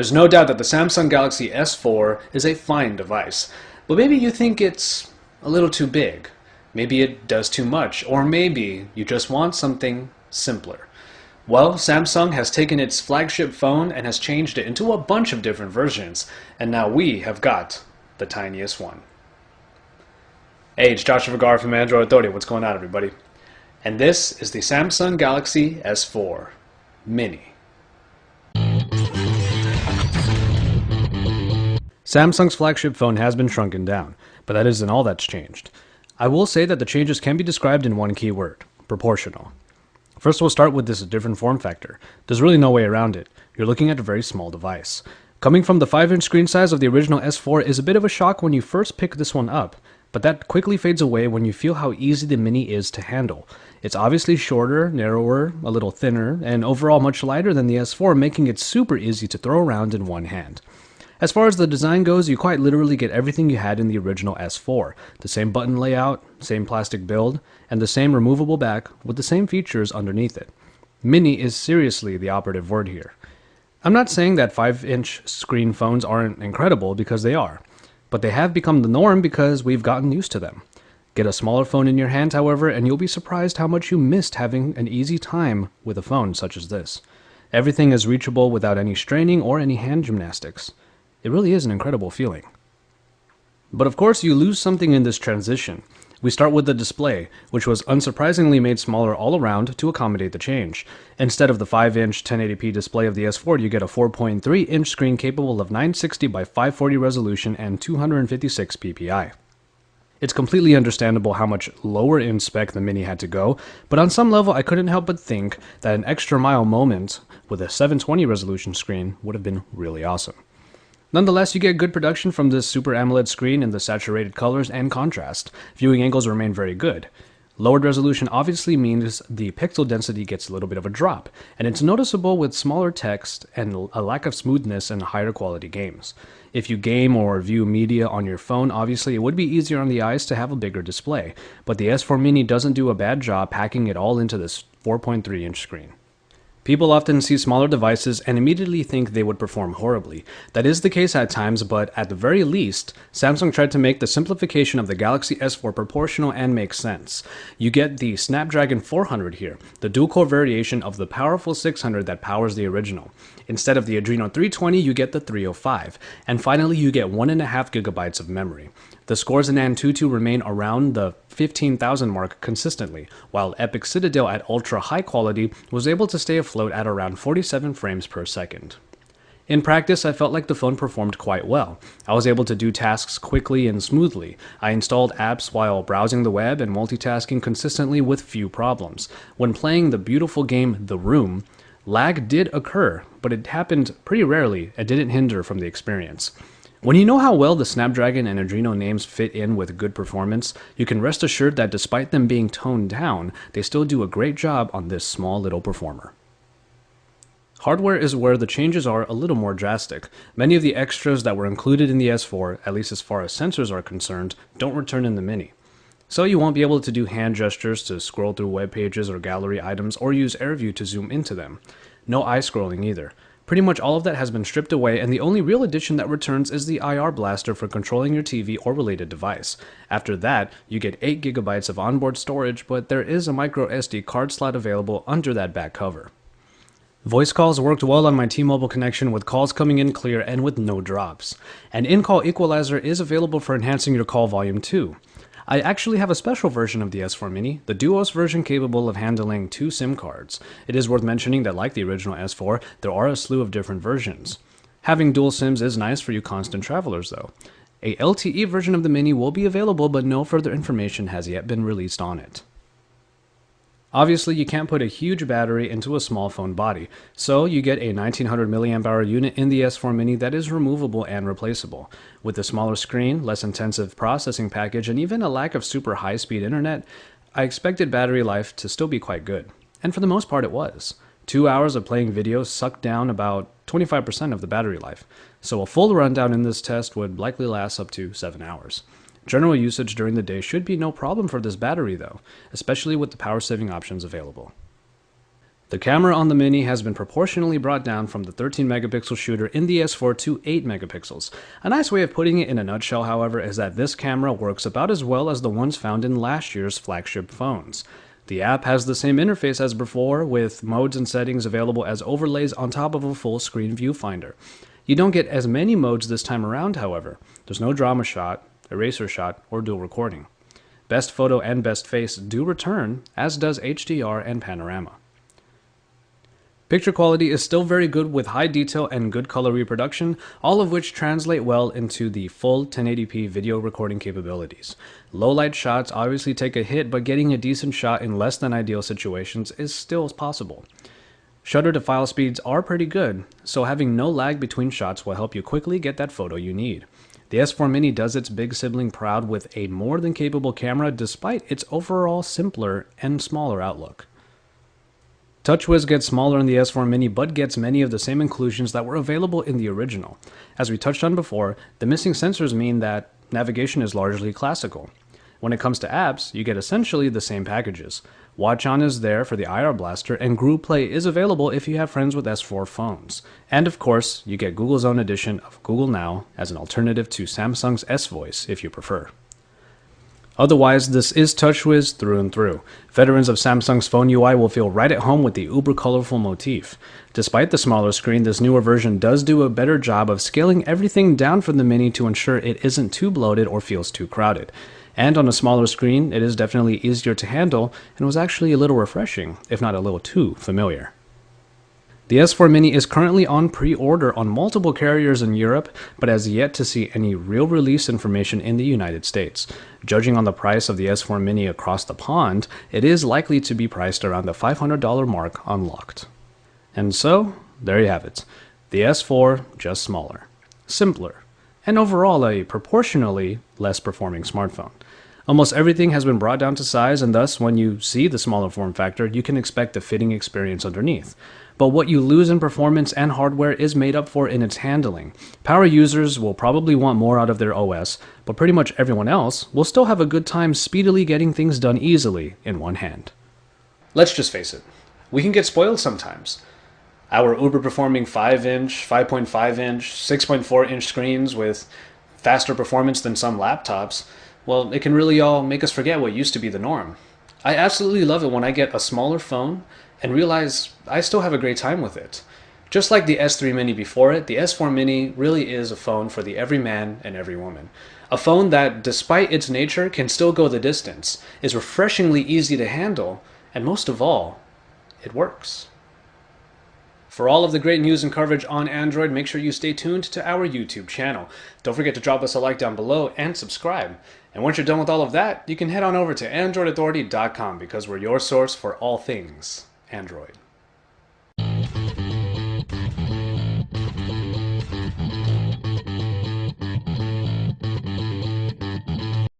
There's no doubt that the Samsung Galaxy S4 is a fine device, but maybe you think it's a little too big. Maybe it does too much, or maybe you just want something simpler. Well, Samsung has taken its flagship phone and has changed it into a bunch of different versions, and now we have got the tiniest one. Hey, it's Joshua Vergara from Android Authority. What's going on, everybody? And this is the Samsung Galaxy S4 Mini. Samsung's flagship phone has been shrunken down, but that isn't all that's changed. I will say that the changes can be described in one key word: proportional. First, we'll start with this different form factor. There's really no way around it. You're looking at a very small device. Coming from the 5-inch screen size of the original S4 is a bit of a shock when you first pick this one up, but that quickly fades away when you feel how easy the Mini is to handle. It's obviously shorter, narrower, a little thinner, and overall much lighter than the S4, making it super easy to throw around in one hand. As far as the design goes, you quite literally get everything you had in the original S4. The same button layout, same plastic build, and the same removable back with the same features underneath it. Mini is seriously the operative word here. I'm not saying that 5-inch screen phones aren't incredible, because they are, but they have become the norm because we've gotten used to them. Get a smaller phone in your hand, however, and you'll be surprised how much you missed having an easy time with a phone such as this. Everything is reachable without any straining or any hand gymnastics. It really is an incredible feeling. But of course you lose something in this transition. We start with the display, which was unsurprisingly made smaller all around to accommodate the change. Instead of the 5-inch 1080p display of the S4, you get a 4.3-inch screen capable of 960 by 540 resolution and 256 ppi. It's completely understandable how much lower in spec the Mini had to go, but on some level I couldn't help but think that an extra mile moment with a 720 resolution screen would have been really awesome. Nonetheless, you get good production from this Super AMOLED screen in the saturated colors and contrast. Viewing angles remain very good. Lowered resolution obviously means the pixel density gets a little bit of a drop, and it's noticeable with smaller text and a lack of smoothness in higher quality games. If you game or view media on your phone, obviously it would be easier on the eyes to have a bigger display, but the S4 Mini doesn't do a bad job packing it all into this 4.3-inch screen. People often see smaller devices and immediately think they would perform horribly. That is the case at times, but at the very least, Samsung tried to make the simplification of the Galaxy S4 proportional and make sense. You get the Snapdragon 400 here, the dual-core variation of the powerful 600 that powers the original. Instead of the Adreno 320, you get the 305. And finally, you get 1.5 GB of memory. The scores in Antutu remain around the 15,000 mark consistently, while Epic Citadel at ultra high quality was able to stay afloat at around 47 frames per second. In practice, I felt like the phone performed quite well. I was able to do tasks quickly and smoothly. I installed apps while browsing the web and multitasking consistently with few problems. When playing the beautiful game The Room, lag did occur, but it happened pretty rarely and didn't hinder from the experience. When you know how well the Snapdragon and Adreno names fit in with good performance, you can rest assured that despite them being toned down, they still do a great job on this small little performer. Hardware is where the changes are a little more drastic. Many of the extras that were included in the S4, at least as far as sensors are concerned, don't return in the Mini. So you won't be able to do hand gestures to scroll through web pages or gallery items or use AirView to zoom into them. No eye scrolling either. Pretty much all of that has been stripped away, and the only real addition that returns is the IR blaster for controlling your TV or related device. After that, you get 8 GB of onboard storage, but there is a micro SD card slot available under that back cover. Voice calls worked well on my T-Mobile connection, with calls coming in clear and with no drops. An in-call equalizer is available for enhancing your call volume too. I actually have a special version of the S4 Mini, the Duos version capable of handling 2 SIM cards. It is worth mentioning that, like the original S4, there are a slew of different versions. Having dual SIMs is nice for you constant travelers though. A LTE version of the Mini will be available, but no further information has yet been released on it. Obviously, you can't put a huge battery into a small phone body, so you get a 1900 mAh unit in the S4 Mini that is removable and replaceable. With a smaller screen, less intensive processing package, and even a lack of super high-speed internet, I expected battery life to still be quite good. And for the most part it was. 2 hours of playing videos sucked down about 25% of the battery life, so a full rundown in this test would likely last up to 7 hours. General usage during the day should be no problem for this battery though, especially with the power saving options available. The camera on the Mini has been proportionally brought down from the 13 megapixel shooter in the S4 to 8 megapixels. A nice way of putting it in a nutshell, however, is that this camera works about as well as the ones found in last year's flagship phones. The app has the same interface as before, with modes and settings available as overlays on top of a full screen viewfinder. You don't get as many modes this time around, however. There's no drama shot, eraser shot, or dual recording. Best photo and best face do return, as does HDR and panorama. Picture quality is still very good with high detail and good color reproduction, all of which translate well into the full 1080p video recording capabilities. Low light shots obviously take a hit, but getting a decent shot in less than ideal situations is still possible. Shutter to file speeds are pretty good, so having no lag between shots will help you quickly get that photo you need. The S4 Mini does its big sibling proud with a more than capable camera despite its overall simpler and smaller outlook. TouchWiz gets smaller in the S4 Mini but gets many of the same inclusions that were available in the original. As we touched on before, the missing sensors mean that navigation is largely classical. When it comes to apps, you get essentially the same packages. Watch On is there for the IR Blaster, and Groove Play is available if you have friends with S4 phones. And of course, you get Google's own edition of Google Now as an alternative to Samsung's S Voice if you prefer. Otherwise, this is TouchWiz through and through. Veterans of Samsung's phone UI will feel right at home with the uber colorful motif. Despite the smaller screen, this newer version does do a better job of scaling everything down for the Mini to ensure it isn't too bloated or feels too crowded. And on a smaller screen, it is definitely easier to handle and was actually a little refreshing, if not a little too familiar. The S4 Mini is currently on pre-order on multiple carriers in Europe, but has yet to see any real release information in the United States. Judging on the price of the S4 Mini across the pond, it is likely to be priced around the $500 mark unlocked. And so, there you have it. The S4, just smaller, simpler, and overall a proportionally less performing smartphone. Almost everything has been brought down to size, and thus when you see the smaller form factor, you can expect a fitting experience underneath. But what you lose in performance and hardware is made up for in its handling. Power users will probably want more out of their OS, but pretty much everyone else will still have a good time speedily getting things done easily in one hand. Let's just face it, we can get spoiled sometimes. Our uber-performing 5-inch, 5.5-inch, 6.4-inch screens with faster performance than some laptops, well, it can really all make us forget what used to be the norm. I absolutely love it when I get a smaller phone and realize I still have a great time with it. Just like the S3 Mini before it, the S4 Mini really is a phone for the every man and every woman. A phone that, despite its nature, can still go the distance, is refreshingly easy to handle, and most of all, it works. For all of the great news and coverage on Android, make sure you stay tuned to our YouTube channel. Don't forget to drop us a like down below and subscribe. And once you're done with all of that, you can head on over to AndroidAuthority.com because we're your source for all things Android.